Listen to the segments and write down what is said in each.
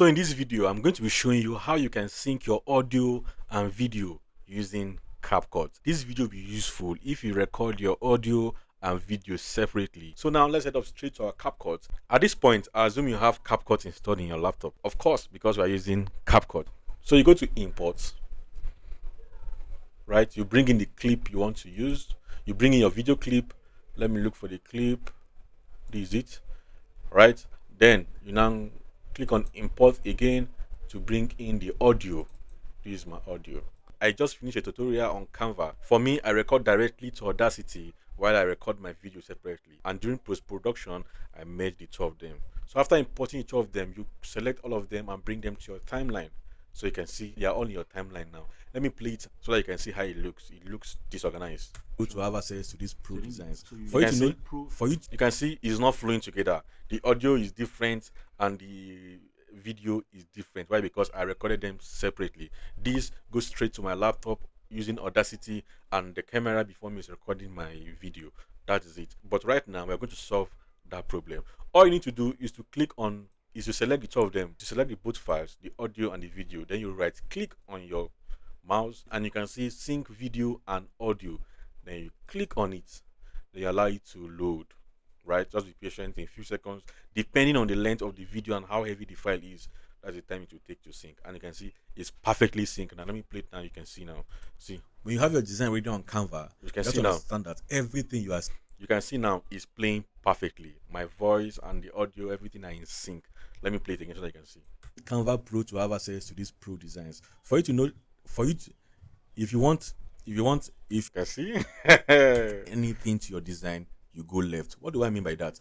So in this video, I'm going to be showing you how you can sync your audio and video using CapCut. This video will be useful if you record your audio and video separately. So now let's head up straight to our CapCut. At this point, I assume you have CapCut installed in your laptop. Of course, because we are using CapCut. So you go to Import, right? You bring in the clip you want to use. You bring in your video clip. Let me look for the clip. This is it, right? Then you now click on Import again to bring in the audio. This is my audio. I just finished a tutorial on Canva. For me, I record directly to Audacity while I record my video separately. And during post-production, I merge the two of them. So after importing each of them, you select all of them and bring them to your timeline. So you can see they are all in your timeline now. Let me play it so that you can see how it looks. It looks disorganized. To have access to these pro designs. You can see it's not flowing together. The audio is different and the video is different. Why? Because I recorded them separately. This goes straight to my laptop using Audacity, and the camera before me is recording my video. That is it. But right now we're going to solve that problem. All you need to do is to select the two of them, to select the both files, the audio and the video. Then you right click on your mouse and you can see sync video and audio. Then you click on it, they allow it to load, right? Just be patient. In a few seconds, depending on the length of the video and how heavy the file is, that's the time it will take to sync. And you can see it's perfectly synced. Now let me play it now. You can see now. See, when you have your design ready on Canva, you can see now, understand that everything you can see now is playing perfectly. My voice and the audio, everything are in sync. Let me play it again so that you can see. Canva Pro to have access to these pro designs. For you to know, if you can see anything to your design, you go left. What do I mean by that?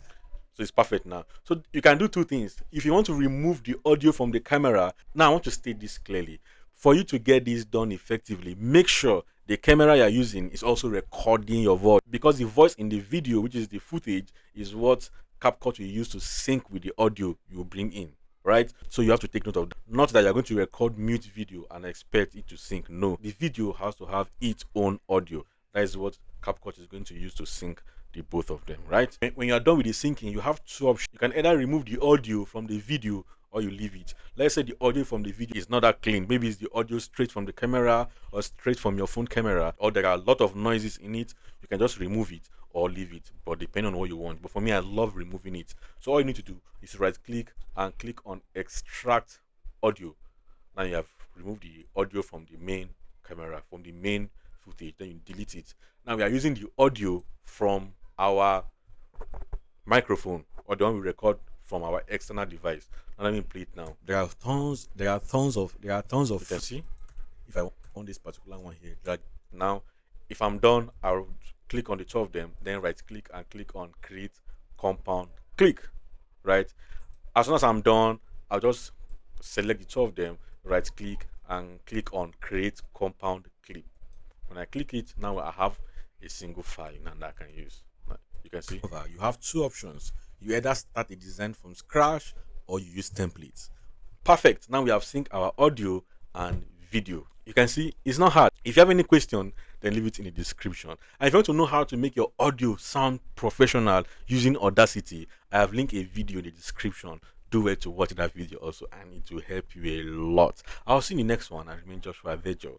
So it's perfect now. So you can do two things. If you want to remove the audio from the camera, now I want to state this clearly. For you to get this done effectively, make sure the camera you're using is also recording your voice, because the voice in the video, which is the footage, is what CapCut will use to sync with the audio you bring in, right? So you have to take note of that. Not that you're going to record mute video and expect it to sync. No, the video has to have its own audio. That is what CapCut is going to use to sync the both of them, right? When you're done with the syncing, you have two options. You can either remove the audio from the video or you leave it. Let's say the audio from the video is not that clean. Maybe it's the audio straight from the camera or straight from your phone camera, or there are a lot of noises in it. You can just remove it or leave it, but depending on what you want. But for me, I love removing it. So all you need to do is right click and click on extract audio. Now you have removed the audio from the main camera, from the main footage. Then you delete it. Now we are using the audio from our microphone, or the one we record from our external device. Now let me play it now. There are tons of You can see if I want this particular one here, like now, if I'm done, I'll click on the two of them, then right click and click on create compound click, right? As soon as I'm done, I'll just select the two of them, right click and click on create compound clip. When I click it, now I have a single file now that I can use. You can see you have two options. You either start a design from scratch or you use templates. Perfect. Now we have synced our audio and video. You can see it's not hard. If you have any question, then leave it in the description. And if you want to know how to make your audio sound professional using Audacity, I have linked a video in the description. Do well to watch that video also, and it will help you a lot. I'll see you in the next one. I remain Joshua Vejo.